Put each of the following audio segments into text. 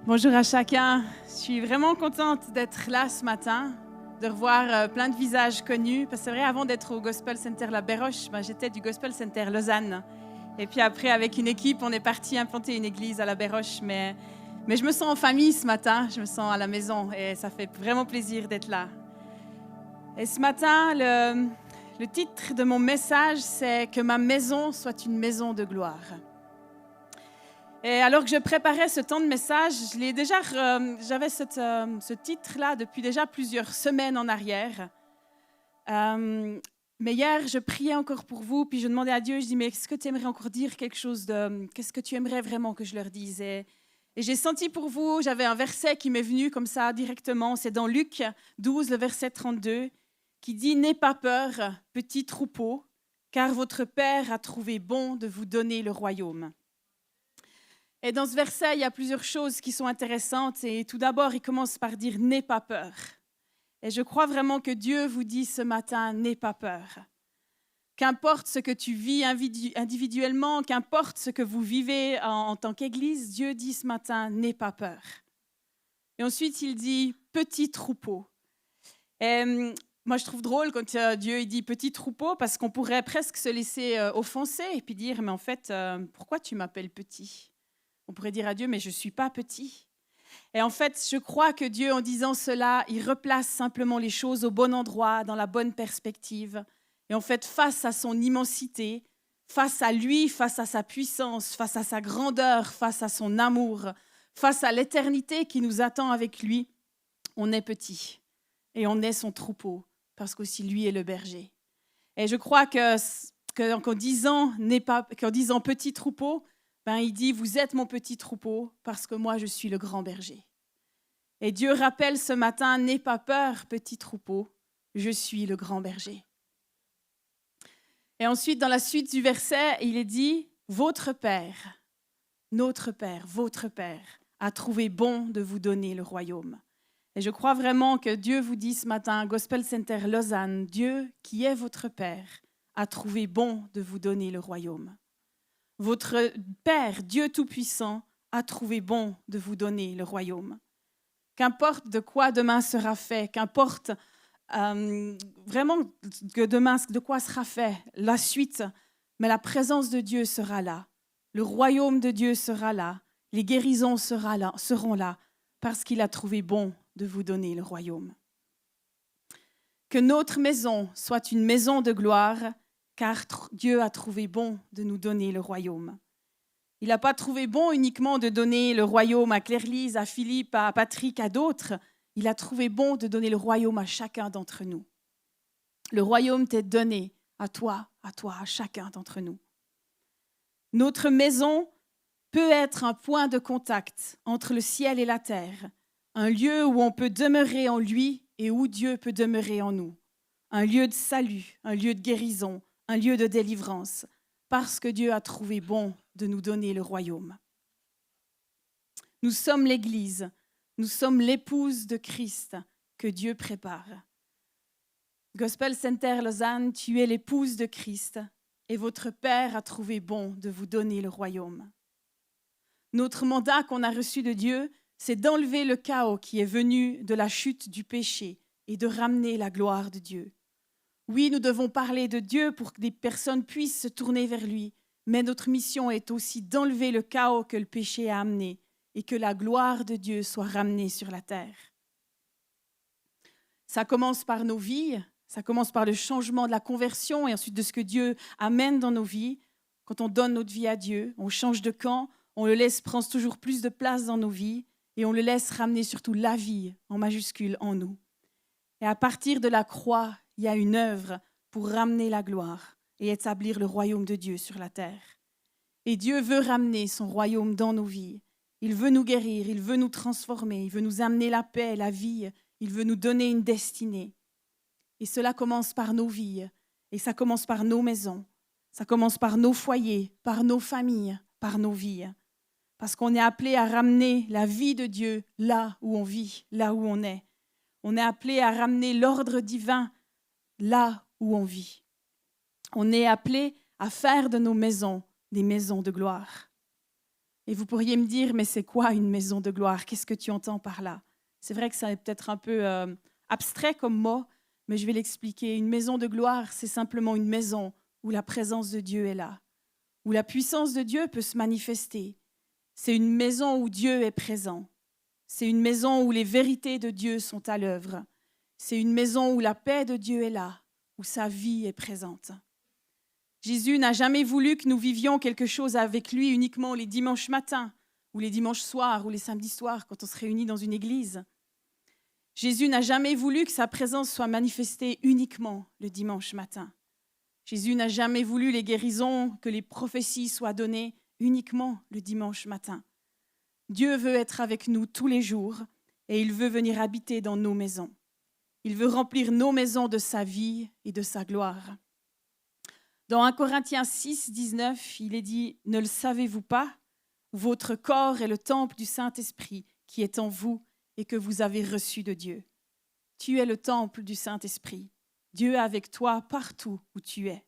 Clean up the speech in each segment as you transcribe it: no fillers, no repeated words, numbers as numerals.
Bonjour à chacun. Je suis vraiment contente d'être là ce matin, de revoir plein de visages connus. Parce que c'est vrai, avant d'être au Gospel Center La Béroche, j'étais du Gospel Center Lausanne. Et puis après, avec une équipe, on est parti implanter une église à La Béroche. Mais je me sens en famille ce matin, je me sens à la maison et ça fait vraiment plaisir d'être là. Et ce matin, le titre de mon message, c'est « Que ma maison soit une maison de gloire ». Et alors que je préparais ce temps de message, j'avais ce titre-là depuis déjà plusieurs semaines en arrière. Mais hier, je priais encore pour vous, puis je demandais à Dieu, je dis, mais est-ce que tu aimerais encore dire quelque chose qu'est-ce que tu aimerais vraiment que je leur dise? Et j'ai senti pour vous, j'avais un verset qui m'est venu comme ça directement, c'est dans Luc 12, le verset 32, qui dit « N'aie pas peur, petit troupeau, car votre Père a trouvé bon de vous donner le royaume. » Et dans ce verset, il y a plusieurs choses qui sont intéressantes. Et tout d'abord, il commence par dire « N'aie pas peur ». Et je crois vraiment que Dieu vous dit ce matin « N'aie pas peur ». Qu'importe ce que tu vis individuellement, qu'importe ce que vous vivez en tant qu'Église, Dieu dit ce matin « N'aie pas peur ». Et ensuite, il dit « Petit troupeau ». Et moi, je trouve drôle quand Dieu il dit « petit troupeau » parce qu'on pourrait presque se laisser offenser et puis dire « Mais en fait, pourquoi tu m'appelles petit ?» On pourrait dire à Dieu, mais je ne suis pas petit. Et en fait, je crois que Dieu, en disant cela, il replace simplement les choses au bon endroit, dans la bonne perspective. Et en fait, face à son immensité, face à lui, face à sa puissance, face à sa grandeur, face à son amour, face à l'éternité qui nous attend avec lui, on est petit. Et on est son troupeau, parce qu'aussi lui est le berger. Et je crois qu'en disant petit troupeau, il dit, vous êtes mon petit troupeau parce que moi, je suis le grand berger. Et Dieu rappelle ce matin, n'aie pas peur, petit troupeau, je suis le grand berger. Et ensuite, dans la suite du verset, il est dit, votre Père, notre Père, votre Père a trouvé bon de vous donner le royaume. Et je crois vraiment que Dieu vous dit ce matin, Gospel Center Lausanne, Dieu qui est votre Père a trouvé bon de vous donner le royaume. Votre Père, Dieu Tout-Puissant, a trouvé bon de vous donner le royaume. Qu'importe de quoi demain sera fait, qu'importe vraiment de quoi sera fait la suite, mais la présence de Dieu sera là. Le royaume de Dieu sera là. Les guérisons seront là, parce qu'il a trouvé bon de vous donner le royaume. Que notre maison soit une maison de gloire, car Dieu a trouvé bon de nous donner le royaume. Il n'a pas trouvé bon uniquement de donner le royaume à Claire-Lise, à Philippe, à Patrick, à d'autres. Il a trouvé bon de donner le royaume à chacun d'entre nous. Le royaume t'est donné à toi, à chacun d'entre nous. Notre maison peut être un point de contact entre le ciel et la terre, un lieu où on peut demeurer en lui et où Dieu peut demeurer en nous, un lieu de salut, un lieu de guérison, un lieu de délivrance, parce que Dieu a trouvé bon de nous donner le royaume. Nous sommes l'Église, nous sommes l'épouse de Christ que Dieu prépare. Gospel Center Lausanne, tu es l'épouse de Christ et votre Père a trouvé bon de vous donner le royaume. Notre mandat qu'on a reçu de Dieu, c'est d'enlever le chaos qui est venu de la chute du péché et de ramener la gloire de Dieu. Oui, nous devons parler de Dieu pour que des personnes puissent se tourner vers lui, mais notre mission est aussi d'enlever le chaos que le péché a amené et que la gloire de Dieu soit ramenée sur la terre. Ça commence par nos vies, ça commence par le changement de la conversion et ensuite de ce que Dieu amène dans nos vies. Quand on donne notre vie à Dieu, on change de camp, on le laisse prendre toujours plus de place dans nos vies et on le laisse ramener surtout la vie en majuscule en nous. Et à partir de la croix, il y a une œuvre pour ramener la gloire et établir le royaume de Dieu sur la terre. Et Dieu veut ramener son royaume dans nos vies. Il veut nous guérir, il veut nous transformer, il veut nous amener la paix, la vie, il veut nous donner une destinée. Et cela commence par nos vies, et ça commence par nos maisons, ça commence par nos foyers, par nos familles, par nos vies. Parce qu'on est appelé à ramener la vie de Dieu là où on vit, là où on est. On est appelé à ramener l'ordre divin là où on vit. On est appelé à faire de nos maisons des maisons de gloire. Et vous pourriez me dire, mais c'est quoi une maison de gloire? Qu'est-ce que tu entends par là? C'est vrai que ça est peut-être un peu abstrait comme mot, mais je vais l'expliquer. Une maison de gloire, c'est simplement une maison où la présence de Dieu est là, où la puissance de Dieu peut se manifester. C'est une maison où Dieu est présent. C'est une maison où les vérités de Dieu sont à l'œuvre. C'est une maison où la paix de Dieu est là, où sa vie est présente. Jésus n'a jamais voulu que nous vivions quelque chose avec lui uniquement les dimanches matins, ou les dimanches soirs, ou les samedis soirs, quand on se réunit dans une église. Jésus n'a jamais voulu que sa présence soit manifestée uniquement le dimanche matin. Jésus n'a jamais voulu les guérisons, que les prophéties soient données uniquement le dimanche matin. Dieu veut être avec nous tous les jours et il veut venir habiter dans nos maisons. Il veut remplir nos maisons de sa vie et de sa gloire. Dans 1 Corinthiens 6, 19, il est dit « Ne le savez-vous pas? Votre corps est le temple du Saint-Esprit qui est en vous et que vous avez reçu de Dieu. Tu es le temple du Saint-Esprit. Dieu est avec toi partout où tu es. »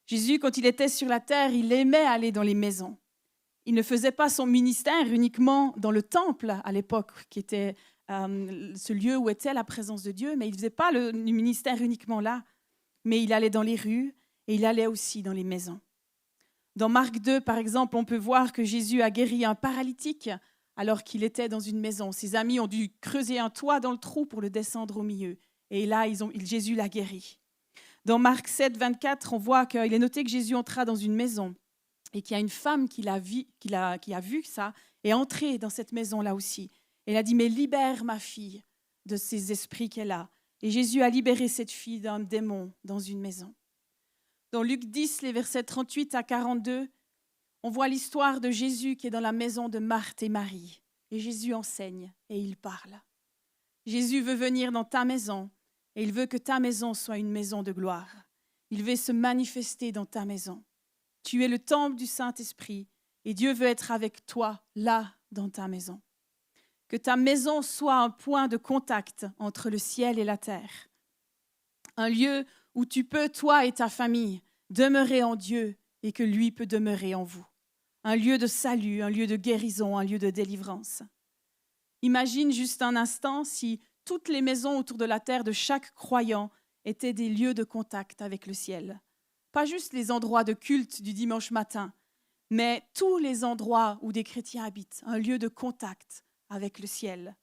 Jésus, quand il était sur la terre, il aimait aller dans les maisons. Il ne faisait pas son ministère uniquement dans le temple à l'époque, qui était ce lieu où était la présence de Dieu, mais il ne faisait pas le ministère uniquement là, mais il allait dans les rues et il allait aussi dans les maisons. Dans Marc 2, par exemple, on peut voir que Jésus a guéri un paralytique alors qu'il était dans une maison. Ses amis ont dû creuser un toit dans le trou pour le descendre au milieu. Et là, Jésus l'a guéri. Dans Marc 7, 24, on voit qu'il est noté que Jésus entra dans une maison et qu'il y a une femme qui a vu ça et est entrée dans cette maison-là aussi. Elle a dit « Mais libère ma fille de ces esprits qu'elle a. » Et Jésus a libéré cette fille d'un démon dans une maison. Dans Luc 10, les versets 38 à 42, on voit l'histoire de Jésus qui est dans la maison de Marthe et Marie. Et Jésus enseigne et il parle. Jésus veut venir dans ta maison et il veut que ta maison soit une maison de gloire. Il veut se manifester dans ta maison. Tu es le temple du Saint-Esprit et Dieu veut être avec toi là dans ta maison. Que ta maison soit un point de contact entre le ciel et la terre. Un lieu où tu peux, toi et ta famille, demeurer en Dieu et que lui peut demeurer en vous. Un lieu de salut, un lieu de guérison, un lieu de délivrance. Imagine juste un instant si toutes les maisons autour de la terre de chaque croyant étaient des lieux de contact avec le ciel. Pas juste les endroits de culte du dimanche matin, mais tous les endroits où des chrétiens habitent, un lieu de contact avec le ciel.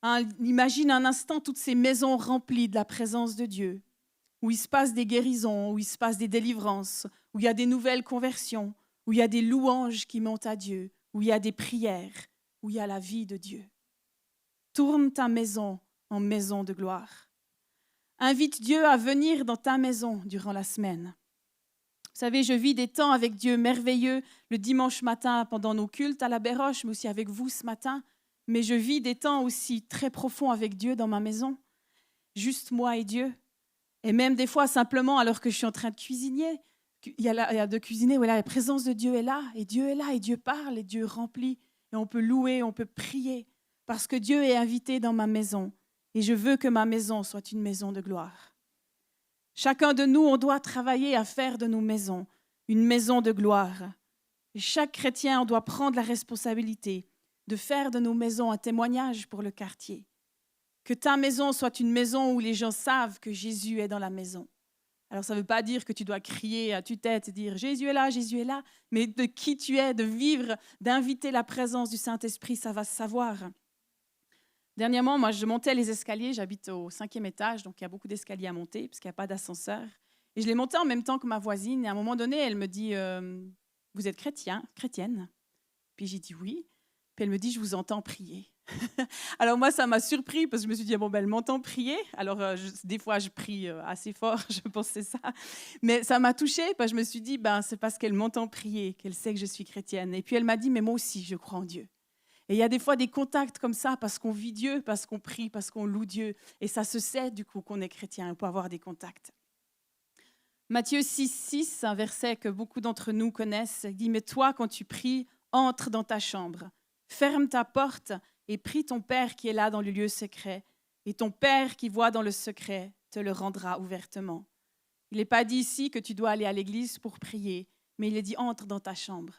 Imagine un instant toutes ces maisons remplies de la présence de Dieu, où il se passe des guérisons, où il se passe des délivrances, où il y a des nouvelles conversions, où il y a des louanges qui montent à Dieu, où il y a des prières, où il y a la vie de Dieu. Tourne ta maison en maison de gloire. Invite Dieu à venir dans ta maison durant la semaine. Vous savez, je vis des temps avec Dieu merveilleux le dimanche matin pendant nos cultes à la Béroche, mais aussi avec vous ce matin. Mais je vis des temps aussi très profonds avec Dieu dans ma maison, juste moi et Dieu. Et même des fois, simplement, alors que je suis en train de cuisiner, la présence de Dieu est là, et Dieu parle, et Dieu remplit, et on peut louer, on peut prier, parce que Dieu est invité dans ma maison, et je veux que ma maison soit une maison de gloire. Chacun de nous, on doit travailler à faire de nos maisons une maison de gloire. Et chaque chrétien, on doit prendre la responsabilité de faire de nos maisons un témoignage pour le quartier. Que ta maison soit une maison où les gens savent que Jésus est dans la maison. Alors ça ne veut pas dire que tu dois crier à tue-tête et dire « Jésus est là », mais de qui tu es, de vivre, d'inviter la présence du Saint-Esprit, ça va se savoir. Dernièrement, moi, je montais les escaliers, j'habite au 5e étage, donc il y a beaucoup d'escaliers à monter, parce qu'il n'y a pas d'ascenseur. Et je les montais en même temps que ma voisine, et à un moment donné, elle me dit « Vous êtes chrétienne ?» Puis j'ai dit « Oui ». Puis elle me dit « Je vous entends prier ». Alors moi, ça m'a surpris parce que je me suis dit, elle m'entend prier. Alors des fois, je prie assez fort, je pensais ça. Mais ça m'a touchée parce que je me suis dit, c'est parce qu'elle m'entend prier, qu'elle sait que je suis chrétienne. Et puis elle m'a dit, mais moi aussi, je crois en Dieu. Et il y a des fois des contacts comme ça parce qu'on vit Dieu, parce qu'on prie, parce qu'on loue Dieu. Et ça se sait du coup qu'on est chrétien, on peut avoir des contacts. Matthieu 6, 6, un verset que beaucoup d'entre nous connaissent, il dit, mais toi, quand tu pries, entre dans ta chambre, ferme ta porte et prie ton Père qui est là dans le lieu secret, et ton Père qui voit dans le secret te le rendra ouvertement. Il n'est pas dit ici que tu dois aller à l'église pour prier, mais il est dit entre dans ta chambre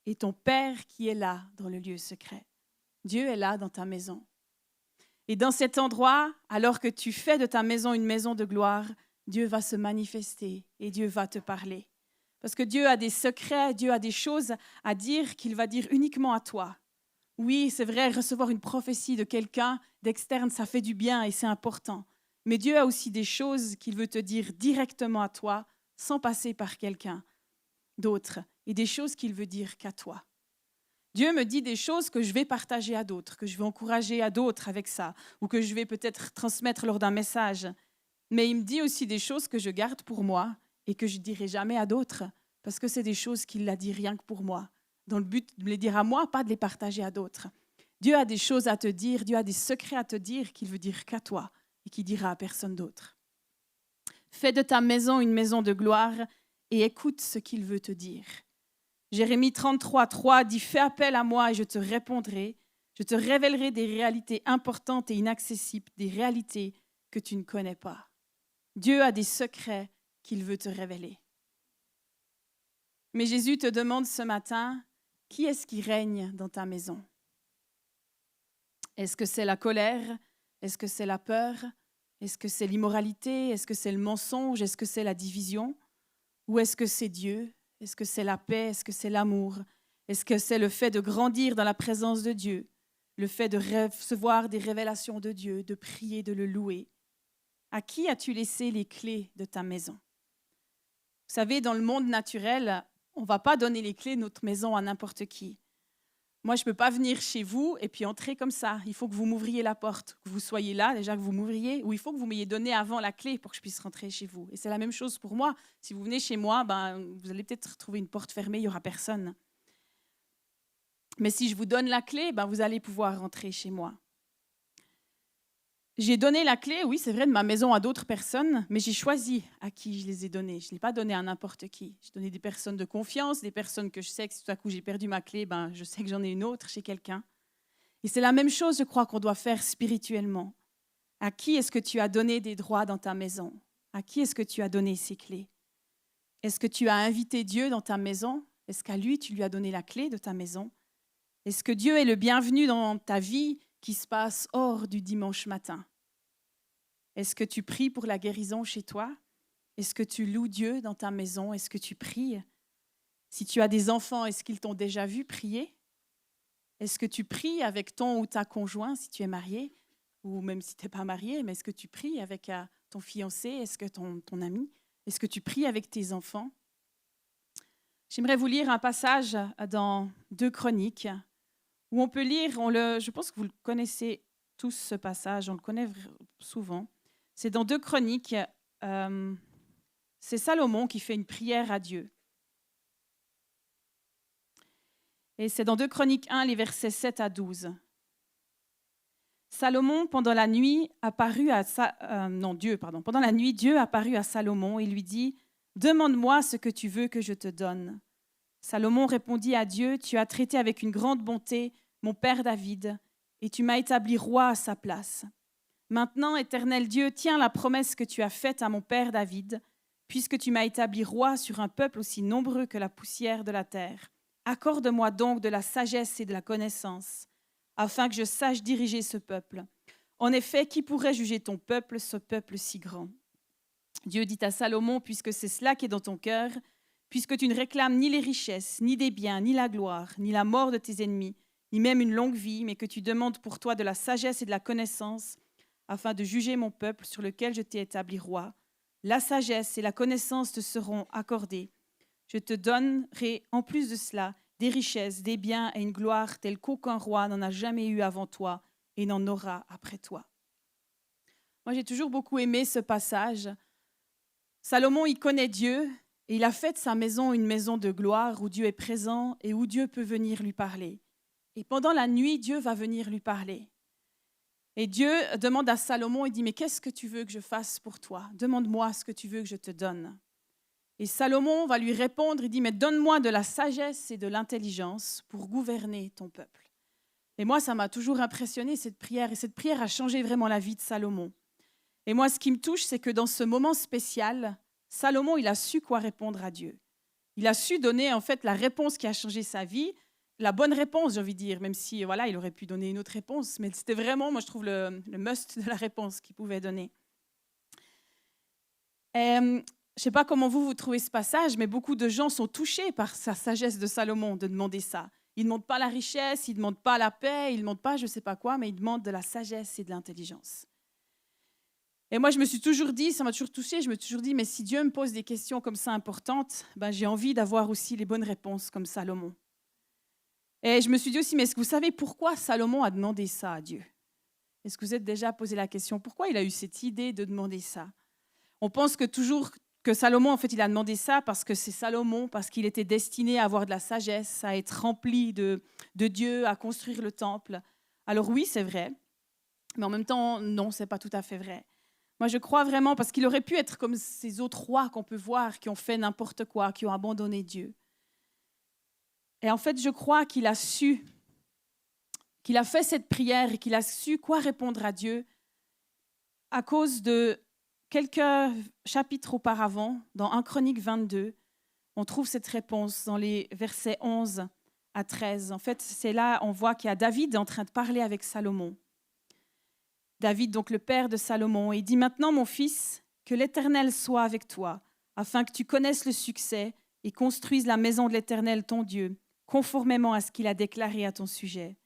et ton Père qui est là dans le lieu secret. Dieu est là dans ta maison. Et dans cet endroit, alors que tu fais de ta maison une maison de gloire, Dieu va se manifester et Dieu va te parler. Parce que Dieu a des secrets, Dieu a des choses à dire qu'il va dire uniquement à toi. Oui, c'est vrai, recevoir une prophétie de quelqu'un d'externe, ça fait du bien et c'est important. Mais Dieu a aussi des choses qu'il veut te dire directement à toi, sans passer par quelqu'un d'autre, et des choses qu'il veut dire qu'à toi. Dieu me dit des choses que je vais partager à d'autres, que je vais encourager à d'autres avec ça, ou que je vais peut-être transmettre lors d'un message. Mais il me dit aussi des choses que je garde pour moi et que je ne dirai jamais à d'autres, parce que c'est des choses qu'il a dit rien que pour moi, dans le but de me les dire à moi, pas de les partager à d'autres. Dieu a des choses à te dire, Dieu a des secrets à te dire qu'il veut dire qu'à toi et qu'il dira à personne d'autre. Fais de ta maison une maison de gloire et écoute ce qu'il veut te dire. Jérémie 33:3 dit « Fais appel à moi et je te répondrai. Je te révélerai des réalités importantes et inaccessibles, des réalités que tu ne connais pas. » Dieu a des secrets qu'il veut te révéler. Mais Jésus te demande ce matin, qui est-ce qui règne dans ta maison? Est-ce que c'est la colère? Est-ce que c'est la peur? Est-ce que c'est l'immoralité? Est-ce que c'est le mensonge? Est-ce que c'est la division? Ou est-ce que c'est Dieu? Est-ce que c'est la paix? Est-ce que c'est l'amour? Est-ce que c'est le fait de grandir dans la présence de Dieu? Le fait de recevoir des révélations de Dieu, de prier, de le louer? À qui as-tu laissé les clés de ta maison? Vous savez, dans le monde naturel, on ne va pas donner les clés de notre maison à n'importe qui. Moi, je ne peux pas venir chez vous et puis entrer comme ça. Il faut que vous m'ouvriez la porte, que vous soyez là, déjà que vous m'ouvriez, ou il faut que vous m'ayez donné avant la clé pour que je puisse rentrer chez vous. Et c'est la même chose pour moi. Si vous venez chez moi, vous allez peut-être trouver une porte fermée, il n'y aura personne. Mais si je vous donne la clé, vous allez pouvoir rentrer chez moi. J'ai donné la clé, oui, c'est vrai, de ma maison à d'autres personnes, mais j'ai choisi à qui je les ai données. Je ne l'ai pas donné à n'importe qui. J'ai donné des personnes de confiance, des personnes que je sais que si tout à coup j'ai perdu ma clé, je sais que j'en ai une autre chez quelqu'un. Et c'est la même chose, je crois, qu'on doit faire spirituellement. À qui est-ce que tu as donné des droits dans ta maison? À qui est-ce que tu as donné ces clés? Est-ce que tu as invité Dieu dans ta maison? Est-ce qu'à lui, tu lui as donné la clé de ta maison? Est-ce que Dieu est le bienvenu dans ta vie qui se passe hors du dimanche matin? Est-ce que tu pries pour la guérison chez toi? Est-ce que tu loues Dieu dans ta maison? Est-ce que tu pries? Si tu as des enfants, est-ce qu'ils t'ont déjà vu prier? Est-ce que tu pries avec ton ou ta conjoint si tu es marié? Ou même si tu n'es pas marié, mais est-ce que tu pries avec ton fiancé? Est-ce que ton ami? Est-ce que tu pries avec tes enfants? J'aimerais vous lire un passage dans 2 Chroniques où on peut lire, je pense que vous le connaissez tous ce passage, on le connaît souvent. C'est dans 2 Chroniques, c'est Salomon qui fait une prière à Dieu. Et c'est dans 2 Chroniques 1, les versets 7 à 12. Pendant la nuit, Dieu apparut à Salomon et lui dit « Demande-moi ce que tu veux que je te donne. » Salomon répondit à Dieu « Tu as traité avec une grande bonté mon père David, et tu m'as établi roi à sa place. Maintenant, Éternel Dieu, tiens la promesse que tu as faite à mon père David, puisque tu m'as établi roi sur un peuple aussi nombreux que la poussière de la terre. Accorde-moi donc de la sagesse et de la connaissance, afin que je sache diriger ce peuple. En effet, qui pourrait juger ton peuple, ce peuple si grand? » Dieu dit à Salomon, puisque c'est cela qui est dans ton cœur, puisque tu ne réclames ni les richesses, ni des biens, ni la gloire, ni la mort de tes ennemis, ni même une longue vie, mais que tu demandes pour toi de la sagesse et de la connaissance, afin de juger mon peuple sur lequel je t'ai établi roi. La sagesse et la connaissance te seront accordées. Je te donnerai en plus de cela des richesses, des biens et une gloire telle qu'aucun roi n'en a jamais eu avant toi et n'en aura après toi. Moi, j'ai toujours beaucoup aimé ce passage. Salomon, il connaît Dieu et il a fait de sa maison une maison de gloire où Dieu est présent et où Dieu peut venir lui parler. Et pendant la nuit, Dieu va venir lui parler. Et Dieu demande à Salomon, il dit « Mais qu'est-ce que tu veux que je fasse pour toi? Demande-moi ce que tu veux que je te donne. » Et Salomon va lui répondre, il dit « Mais donne-moi de la sagesse et de l'intelligence pour gouverner ton peuple. » Et moi, ça m'a toujours impressionné cette prière. Et cette prière a changé vraiment la vie de Salomon. Et moi, ce qui me touche, c'est que dans ce moment spécial, Salomon, il a su quoi répondre à Dieu. Il a su donner en fait la réponse qui a changé sa vie, la bonne réponse, j'ai envie de dire, même si voilà, il aurait pu donner une autre réponse, mais c'était vraiment, moi je trouve, le must de la réponse qu'il pouvait donner. Je ne sais pas comment vous trouvez ce passage, mais beaucoup de gens sont touchés par sa sagesse de Salomon de demander ça. Ils ne demandent pas la richesse, ils ne demandent pas la paix, ils ne demandent pas je ne sais pas quoi, mais ils demandent de la sagesse et de l'intelligence. Et moi, je me suis toujours dit, ça m'a toujours touchée, je me suis toujours dit, mais si Dieu me pose des questions comme ça importantes, ben, j'ai envie d'avoir aussi les bonnes réponses comme Salomon. Et je me suis dit aussi, mais est-ce que vous savez pourquoi Salomon a demandé ça à Dieu? Est-ce que vous êtes déjà posé la question, pourquoi il a eu cette idée de demander ça? On pense que Salomon, en fait, il a demandé ça parce que c'est Salomon, parce qu'il était destiné à avoir de la sagesse, à être rempli de Dieu, à construire le temple. Alors oui, c'est vrai, mais en même temps, non, c'est pas tout à fait vrai. Moi, je crois vraiment, parce qu'il aurait pu être comme ces autres rois qu'on peut voir, qui ont fait n'importe quoi, qui ont abandonné Dieu. Et en fait, je crois qu'il a su, qu'il a fait cette prière et qu'il a su quoi répondre à Dieu à cause de quelques chapitres auparavant, dans 1 Chronique 22, on trouve cette réponse dans les versets 11 à 13. En fait, c'est là, on voit qu'il y a David en train de parler avec Salomon. David, donc le père de Salomon, et il dit « Maintenant, mon fils, que l'Éternel soit avec toi, afin que tu connaisses le succès et construises la maison de l'Éternel, ton Dieu, conformément à ce qu'il a déclaré à ton sujet.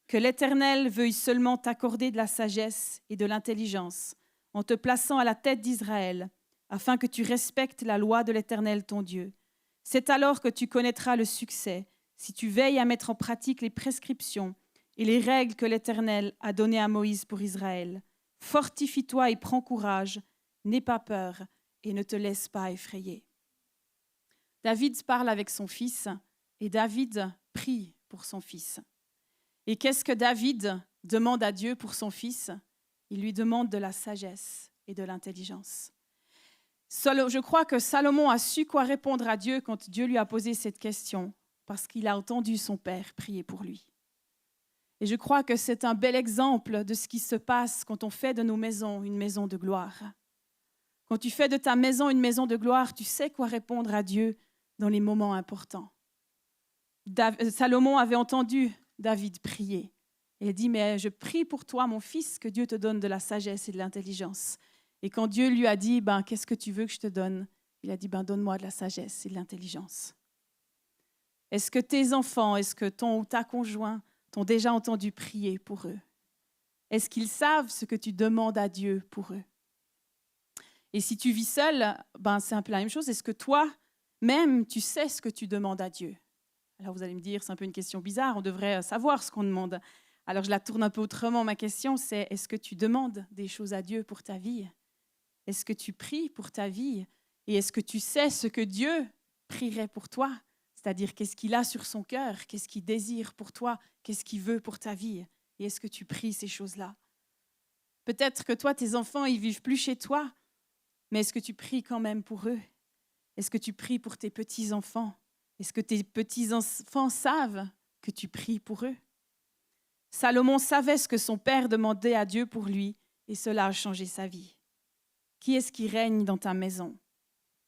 Que l'Éternel veuille seulement t'accorder de la sagesse et de l'intelligence, en te plaçant à la tête d'Israël, afin que tu respectes la loi de l'Éternel, ton Dieu. C'est alors que tu connaîtras le succès, si tu veilles à mettre en pratique les prescriptions et les règles que l'Éternel a données à Moïse pour Israël. Fortifie-toi et prends courage, n'aie pas peur et ne te laisse pas effrayer. » David parle avec son fils et David prie pour son fils. Et qu'est-ce que David demande à Dieu pour son fils? Il lui demande de la sagesse et de l'intelligence. Je crois que Salomon a su quoi répondre à Dieu quand Dieu lui a posé cette question, parce qu'il a entendu son père prier pour lui. Et je crois que c'est un bel exemple de ce qui se passe quand on fait de nos maisons une maison de gloire. Quand tu fais de ta maison une maison de gloire, tu sais quoi répondre à Dieu dans les moments importants. Salomon avait entendu David prier. Il a dit, mais je prie pour toi, mon fils, que Dieu te donne de la sagesse et de l'intelligence. Et quand Dieu lui a dit, qu'est-ce que tu veux que je te donne? Il a dit, donne-moi de la sagesse et de l'intelligence. Est-ce que tes enfants, est-ce que ton ou ta conjoint t'ont déjà entendu prier pour eux? Est-ce qu'ils savent ce que tu demandes à Dieu pour eux? Et si tu vis seul, c'est un peu la même chose. Est-ce que toi-même, tu sais ce que tu demandes à Dieu? Alors vous allez me dire, c'est un peu une question bizarre, on devrait savoir ce qu'on demande. Alors je la tourne un peu autrement, ma question, c'est est-ce que tu demandes des choses à Dieu pour ta vie? Est-ce que tu pries pour ta vie? Et est-ce que tu sais ce que Dieu prierait pour toi? C'est-à-dire qu'est-ce qu'il a sur son cœur? Qu'est-ce qu'il désire pour toi? Qu'est-ce qu'il veut pour ta vie? Et est-ce que tu pries ces choses-là? Peut-être que toi, tes enfants, ils vivent plus chez toi, mais est-ce que tu pries quand même pour eux? Est-ce que tu pries pour tes petits-enfants? Est-ce que tes petits-enfants savent que tu pries pour eux? Salomon savait ce que son père demandait à Dieu pour lui, et cela a changé sa vie. Qui est-ce qui règne dans ta maison?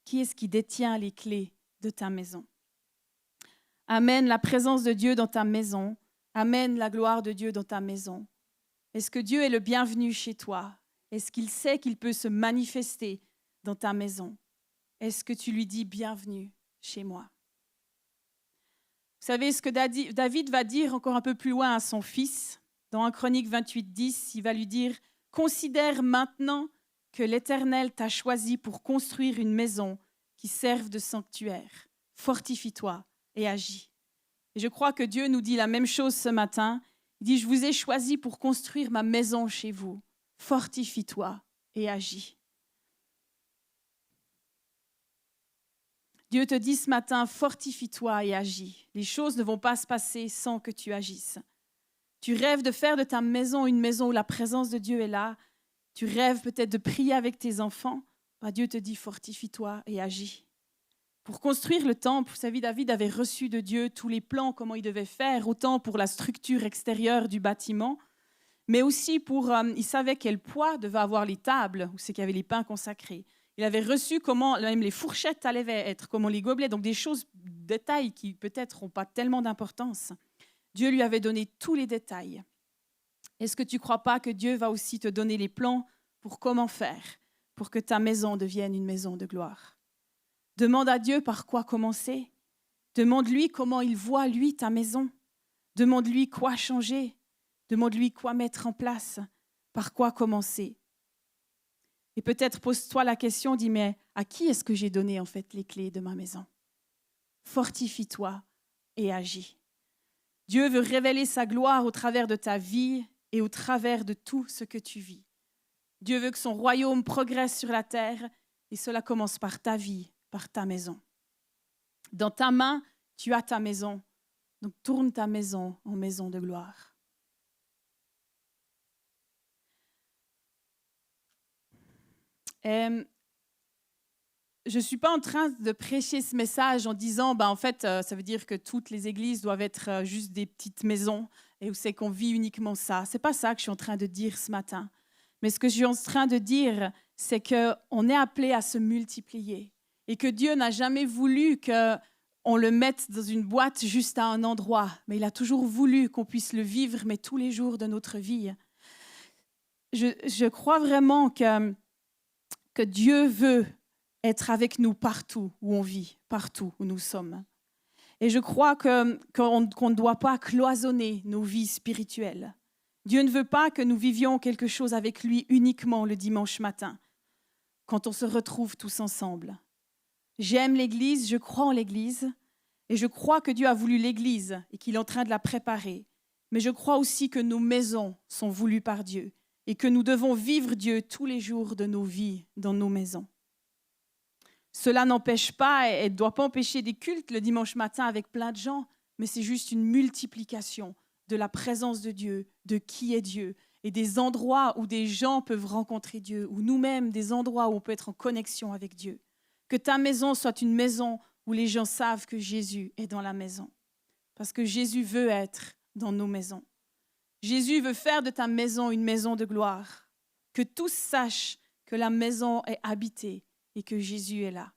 Qui est-ce qui détient les clés de ta maison? Amène la présence de Dieu dans ta maison. Amène la gloire de Dieu dans ta maison. Est-ce que Dieu est le bienvenu chez toi? Est-ce qu'il sait qu'il peut se manifester dans ta maison? Est-ce que tu lui dis bienvenue chez moi? Vous savez ce que David va dire encore un peu plus loin à son fils? Dans 1 Chronique 28, 10, il va lui dire « Considère maintenant que l'Éternel t'a choisi pour construire une maison qui serve de sanctuaire. Fortifie-toi et agis. » Et je crois que Dieu nous dit la même chose ce matin. Il dit « Je vous ai choisi pour construire ma maison chez vous. Fortifie-toi et agis. » Dieu te dit ce matin, fortifie-toi et agis. Les choses ne vont pas se passer sans que tu agisses. Tu rêves de faire de ta maison une maison où la présence de Dieu est là. Tu rêves peut-être de prier avec tes enfants. Dieu te dit, fortifie-toi et agis. Pour construire le temple, vous savez, David avait reçu de Dieu tous les plans, comment il devait faire, autant pour la structure extérieure du bâtiment, mais aussi il savait quel poids devaient avoir les tables, où c'est qu'il y avait les pains consacrés. Il avait reçu comment même les fourchettes allaient être, comment les gobelets, donc des choses, détails qui peut-être n'ont pas tellement d'importance. Dieu lui avait donné tous les détails. Est-ce que tu ne crois pas que Dieu va aussi te donner les plans pour comment faire, pour que ta maison devienne une maison de gloire? Demande à Dieu par quoi commencer. Demande-lui comment il voit, lui, ta maison. Demande-lui quoi changer. Demande-lui quoi mettre en place, par quoi commencer. Et peut-être pose-toi la question, dis, mais à qui est-ce que j'ai donné en fait les clés de ma maison? Fortifie-toi et agis. Dieu veut révéler sa gloire au travers de ta vie et au travers de tout ce que tu vis. Dieu veut que son royaume progresse sur la terre et cela commence par ta vie, par ta maison. Dans ta main, tu as ta maison. Donc tourne ta maison en maison de gloire. Je ne suis pas en train de prêcher ce message en disant, en fait, ça veut dire que toutes les églises doivent être juste des petites maisons et où c'est qu'on vit uniquement ça. Ce n'est pas ça que je suis en train de dire ce matin. Mais ce que je suis en train de dire, c'est qu'on est appelé à se multiplier et que Dieu n'a jamais voulu qu'on le mette dans une boîte juste à un endroit, mais il a toujours voulu qu'on puisse le vivre, mais tous les jours de notre vie. Je crois vraiment que Dieu veut être avec nous partout où on vit, partout où nous sommes. Et je crois qu'on ne doit pas cloisonner nos vies spirituelles. Dieu ne veut pas que nous vivions quelque chose avec lui uniquement le dimanche matin, quand on se retrouve tous ensemble. J'aime l'Église, je crois en l'Église, et je crois que Dieu a voulu l'Église et qu'il est en train de la préparer. Mais je crois aussi que nos maisons sont voulues par Dieu et que nous devons vivre Dieu tous les jours de nos vies dans nos maisons. Cela n'empêche pas et ne doit pas empêcher des cultes le dimanche matin avec plein de gens, mais c'est juste une multiplication de la présence de Dieu, de qui est Dieu, et des endroits où des gens peuvent rencontrer Dieu, ou nous-mêmes des endroits où on peut être en connexion avec Dieu. Que ta maison soit une maison où les gens savent que Jésus est dans la maison, parce que Jésus veut être dans nos maisons. Jésus veut faire de ta maison une maison de gloire, que tous sachent que la maison est habitée et que Jésus est là.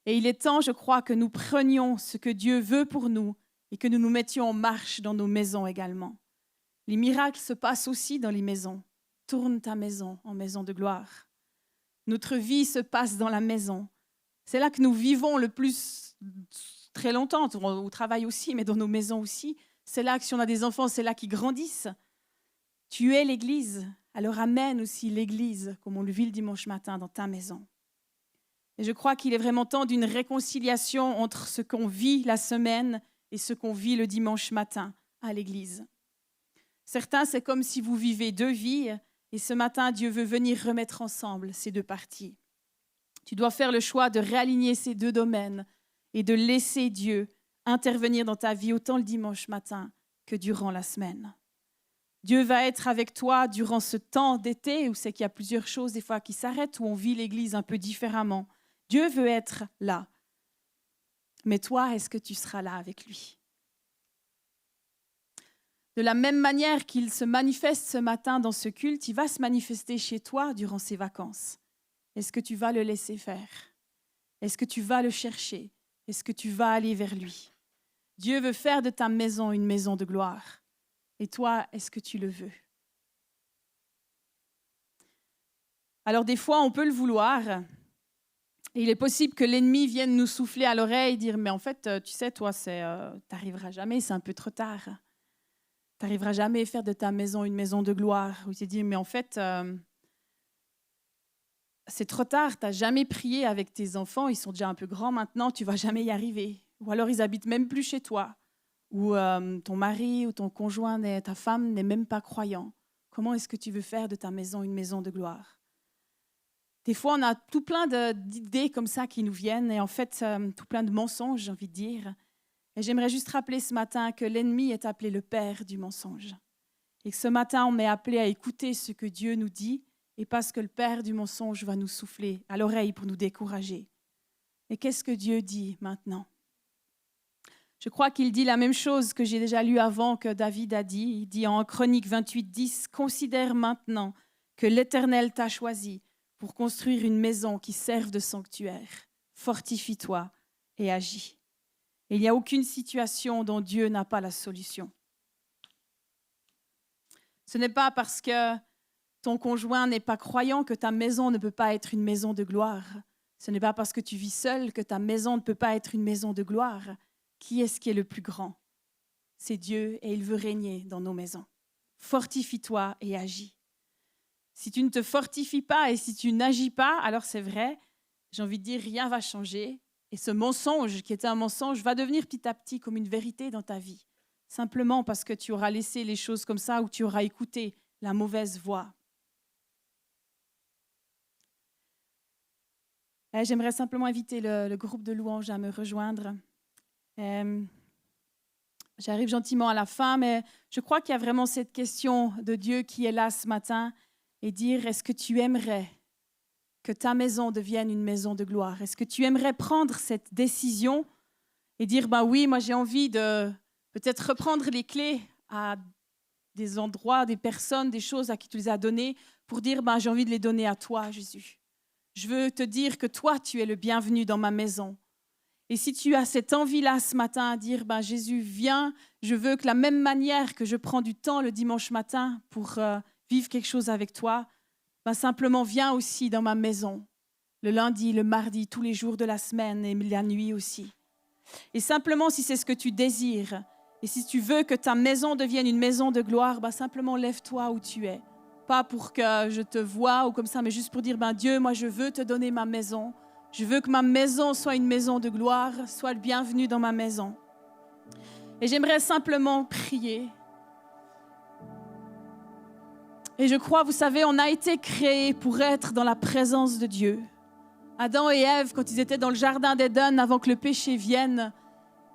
Et il est temps, je crois, que nous prenions ce que Dieu veut pour nous et que nous nous mettions en marche dans nos maisons également. Les miracles se passent aussi dans les maisons. Tourne ta maison en maison de gloire. Notre vie se passe dans la maison. C'est là que nous vivons le plus, très longtemps, au travail aussi, mais dans nos maisons aussi. C'est là que si on a des enfants, c'est là qu'ils grandissent. Tu es l'Église, alors amène aussi l'Église, comme on le vit le dimanche matin, dans ta maison. Et je crois qu'il est vraiment temps d'une réconciliation entre ce qu'on vit la semaine et ce qu'on vit le dimanche matin à l'Église. Certains, c'est comme si vous vivez deux vies, et ce matin, Dieu veut venir remettre ensemble ces deux parties. Tu dois faire le choix de réaligner ces deux domaines et de laisser Dieu intervenir dans ta vie autant le dimanche matin que durant la semaine. Dieu va être avec toi durant ce temps d'été où c'est qu'il y a plusieurs choses des fois qui s'arrêtent, où on vit l'Église un peu différemment. Dieu veut être là. Mais toi, est-ce que tu seras là avec lui? De la même manière qu'il se manifeste ce matin dans ce culte, il va se manifester chez toi durant ces vacances. Est-ce que tu vas le laisser faire? Est-ce que tu vas le chercher? Est-ce que tu vas aller vers lui? Dieu veut faire de ta maison une maison de gloire. Et toi, est-ce que tu le veux? Alors des fois, on peut le vouloir. Et il est possible que l'ennemi vienne nous souffler à l'oreille et dire « Mais en fait, tu sais, toi, tu n'arriveras jamais, c'est un peu trop tard. Tu n'arriveras jamais à faire de ta maison une maison de gloire. » Ou tu dis « Mais en fait, c'est trop tard, tu n'as jamais prié avec tes enfants, ils sont déjà un peu grands maintenant, tu ne vas jamais y arriver. » Ou alors ils habitent même plus chez toi. Ou ton mari ou ton conjoint, ta femme n'est même pas croyant. Comment est-ce que tu veux faire de ta maison une maison de gloire? Des fois, on a tout plein d'idées comme ça qui nous viennent et en fait, tout plein de mensonges, j'ai envie de dire. Et j'aimerais juste rappeler ce matin que l'ennemi est appelé le père du mensonge. Et que ce matin, on est appelé à écouter ce que Dieu nous dit et parce que le père du mensonge va nous souffler à l'oreille pour nous décourager. Et qu'est-ce que Dieu dit maintenant? Je crois qu'il dit la même chose que j'ai déjà lu avant que David a dit. Il dit en Chronique 28, 10, « Considère maintenant que l'Éternel t'a choisi pour construire une maison qui serve de sanctuaire. Fortifie-toi et agis. Et il n'y a aucune situation dont Dieu n'a pas la solution. Ce n'est pas parce que ton conjoint n'est pas croyant que ta maison ne peut pas être une maison de gloire. Ce n'est pas parce que tu vis seul que ta maison ne peut pas être une maison de gloire. Qui est-ce qui est le plus grand? C'est Dieu et il veut régner dans nos maisons. Fortifie-toi et agis. Si tu ne te fortifies pas et si tu n'agis pas, alors c'est vrai, j'ai envie de dire, rien va changer. Et ce mensonge qui était un mensonge va devenir petit à petit comme une vérité dans ta vie. Simplement parce que tu auras laissé les choses comme ça ou tu auras écouté la mauvaise voix. J'aimerais simplement inviter le groupe de louanges à me rejoindre. J'arrive gentiment à la fin, mais je crois qu'il y a vraiment cette question de Dieu qui est là ce matin et dire, est-ce que tu aimerais que ta maison devienne une maison de gloire? Est-ce que tu aimerais prendre cette décision et dire, oui, moi j'ai envie de peut-être reprendre les clés à des endroits, des personnes, des choses à qui tu les as données pour dire, j'ai envie de les donner à toi, Jésus. Je veux te dire que toi, tu es le bienvenu dans ma maison. Et si tu as cette envie-là ce matin à dire, Jésus, viens, je veux que la même manière que je prends du temps le dimanche matin pour vivre quelque chose avec toi, simplement viens aussi dans ma maison, le lundi, le mardi, tous les jours de la semaine et la nuit aussi. Et simplement, si c'est ce que tu désires, et si tu veux que ta maison devienne une maison de gloire, simplement lève-toi où tu es. Pas pour que je te voie ou comme ça, mais juste pour dire, Dieu, moi je veux te donner ma maison. Je veux que ma maison soit une maison de gloire, sois le bienvenu dans ma maison. Et j'aimerais simplement prier. Et je crois, vous savez, on a été créés pour être dans la présence de Dieu. Adam et Ève, quand ils étaient dans le jardin d'Éden, avant que le péché vienne,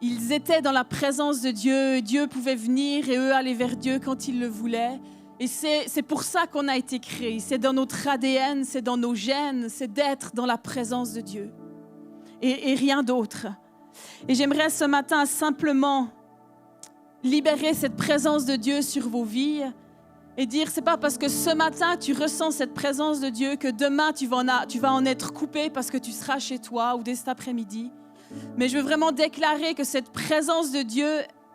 ils étaient dans la présence de Dieu. Dieu pouvait venir et eux aller vers Dieu quand ils le voulaient. Et c'est pour ça qu'on a été créés. C'est dans notre ADN, c'est dans nos gènes, c'est d'être dans la présence de Dieu. Et rien d'autre. Et j'aimerais ce matin simplement libérer cette présence de Dieu sur vos vies et dire, c'est pas parce que ce matin tu ressens cette présence de Dieu que demain tu vas en être coupé parce que tu seras chez toi ou dès cet après-midi. Mais je veux vraiment déclarer que cette présence de Dieu,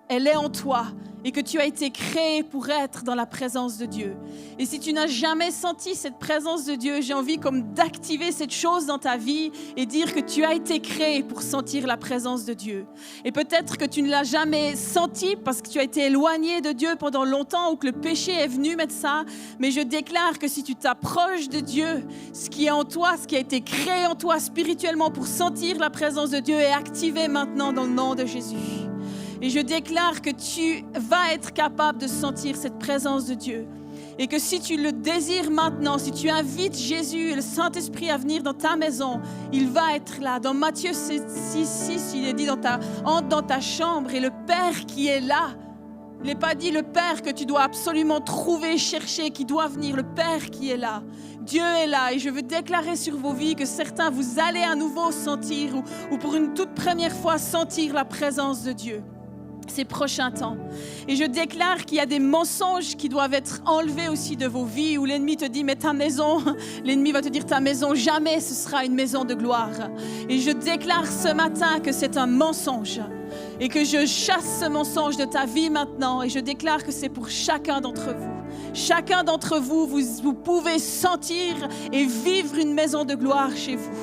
elle est en toi et que tu as été créé pour être dans la présence de Dieu. Et si tu n'as jamais senti cette présence de Dieu, j'ai envie comme d'activer cette chose dans ta vie et dire que tu as été créé pour sentir la présence de Dieu. Et peut-être que tu ne l'as jamais senti parce que tu as été éloigné de Dieu pendant longtemps ou que le péché est venu mettre ça, mais je déclare que si tu t'approches de Dieu, ce qui est en toi, ce qui a été créé en toi spirituellement pour sentir la présence de Dieu est activé maintenant dans le nom de Jésus. Et je déclare que tu vas être capable de sentir cette présence de Dieu. Et que si tu le désires maintenant, si tu invites Jésus et le Saint-Esprit à venir dans ta maison, il va être là. Dans Matthieu 6, il est dit entre dans ta chambre et le Père qui est là. Il n'est pas dit le Père que tu dois absolument trouver, chercher, qui doit venir. Le Père qui est là. Dieu est là et je veux déclarer sur vos vies que certains, vous allez à nouveau sentir ou pour une toute première fois sentir la présence de Dieu. Ces prochains temps. Et je déclare qu'il y a des mensonges qui doivent être enlevés aussi de vos vies où l'ennemi te dit mais ta maison, l'ennemi va te dire ta maison, jamais ce sera une maison de gloire. Et je déclare ce matin que c'est un mensonge et que je chasse ce mensonge de ta vie maintenant et je déclare que c'est pour chacun d'entre vous. Chacun d'entre vous, vous pouvez sentir et vivre une maison de gloire chez vous.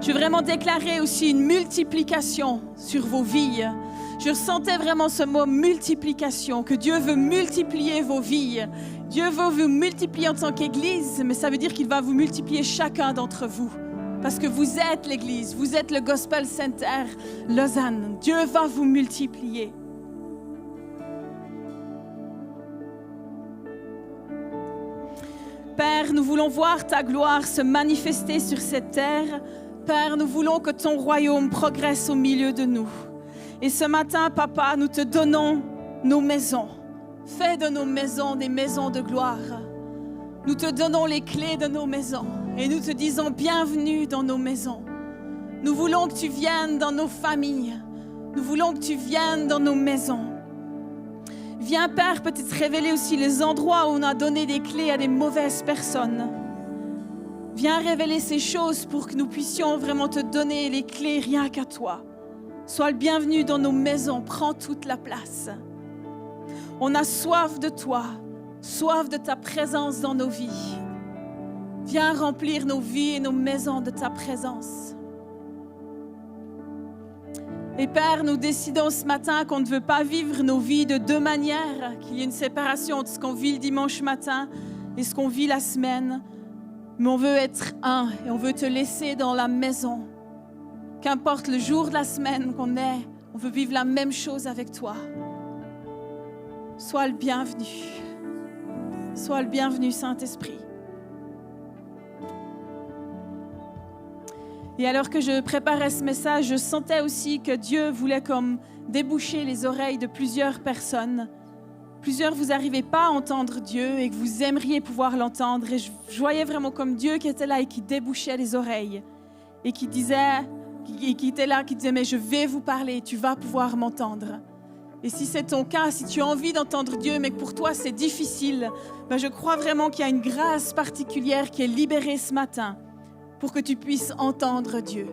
Je veux vraiment déclarer aussi une multiplication sur vos vies. Je ressentais vraiment ce mot multiplication, que Dieu veut multiplier vos vies. Dieu veut vous multiplier en tant qu'Église, mais ça veut dire qu'il va vous multiplier chacun d'entre vous. Parce que vous êtes l'Église, vous êtes le Gospel Center Lausanne. Dieu va vous multiplier. Père, nous voulons voir ta gloire se manifester sur cette terre. Père, nous voulons que ton royaume progresse au milieu de nous. Et ce matin, Papa, nous te donnons nos maisons. Fais de nos maisons des maisons de gloire. Nous te donnons les clés de nos maisons et nous te disons bienvenue dans nos maisons. Nous voulons que tu viennes dans nos familles. Nous voulons que tu viennes dans nos maisons. Viens, Père, peut-être révéler aussi les endroits où on a donné des clés à des mauvaises personnes. Viens révéler ces choses pour que nous puissions vraiment te donner les clés rien qu'à toi. Sois le bienvenu dans nos maisons, prends toute la place. On a soif de toi, soif de ta présence dans nos vies. Viens remplir nos vies et nos maisons de ta présence. Et Père, nous décidons ce matin qu'on ne veut pas vivre nos vies de deux manières, qu'il y ait une séparation entre ce qu'on vit le dimanche matin et ce qu'on vit la semaine. Mais on veut être un et on veut te laisser dans la maison. Qu'importe le jour de la semaine qu'on est, on veut vivre la même chose avec toi. Sois le bienvenu. Sois le bienvenu, Saint-Esprit. Et alors que je préparais ce message, je sentais aussi que Dieu voulait comme déboucher les oreilles de plusieurs personnes. Plusieurs, vous n'arrivez pas à entendre Dieu et que vous aimeriez pouvoir l'entendre. Et je voyais vraiment comme Dieu qui était là et qui débouchait les oreilles. Et qui disait, qui était là, qui disait, mais je vais vous parler, tu vas pouvoir m'entendre. Et si c'est ton cas, si tu as envie d'entendre Dieu, mais que pour toi c'est difficile, ben je crois vraiment qu'il y a une grâce particulière qui est libérée ce matin pour que tu puisses entendre Dieu.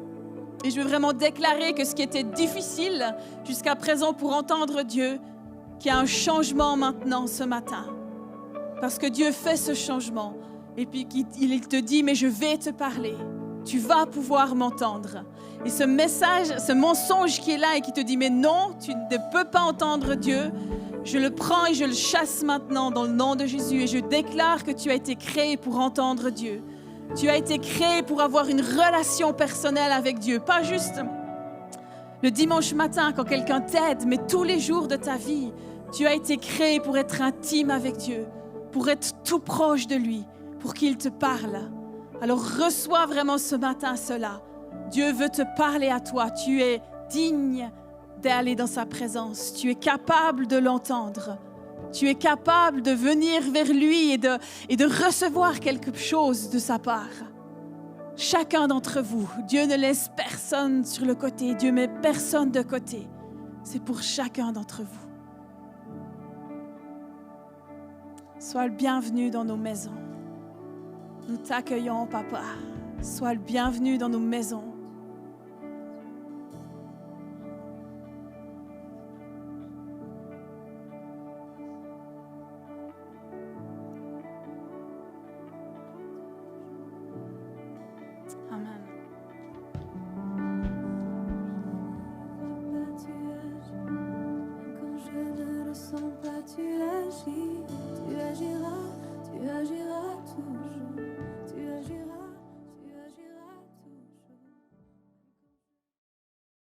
Et je veux vraiment déclarer que ce qui était difficile jusqu'à présent pour entendre Dieu, qu'il y a un changement maintenant ce matin. Parce que Dieu fait ce changement. Et puis il te dit, mais je vais te parler. Tu vas pouvoir m'entendre. Et ce message, ce mensonge qui est là et qui te dit, mais non, tu ne peux pas entendre Dieu, je le prends et je le chasse maintenant dans le nom de Jésus. Et je déclare que tu as été créé pour entendre Dieu. Tu as été créé pour avoir une relation personnelle avec Dieu. Pas juste le dimanche matin quand quelqu'un t'aide, mais tous les jours de ta vie. Tu as été créé pour être intime avec Dieu, pour être tout proche de lui, pour qu'il te parle. Alors reçois vraiment ce matin cela. Dieu veut te parler à toi. Tu es digne d'aller dans sa présence. Tu es capable de l'entendre. Tu es capable de venir vers lui et de recevoir quelque chose de sa part. Chacun d'entre vous, Dieu ne laisse personne sur le côté. Dieu ne met personne de côté. C'est pour chacun d'entre vous. Sois le bienvenu dans nos maisons. Nous t'accueillons, Papa. Sois le bienvenu dans nos maisons. Amen.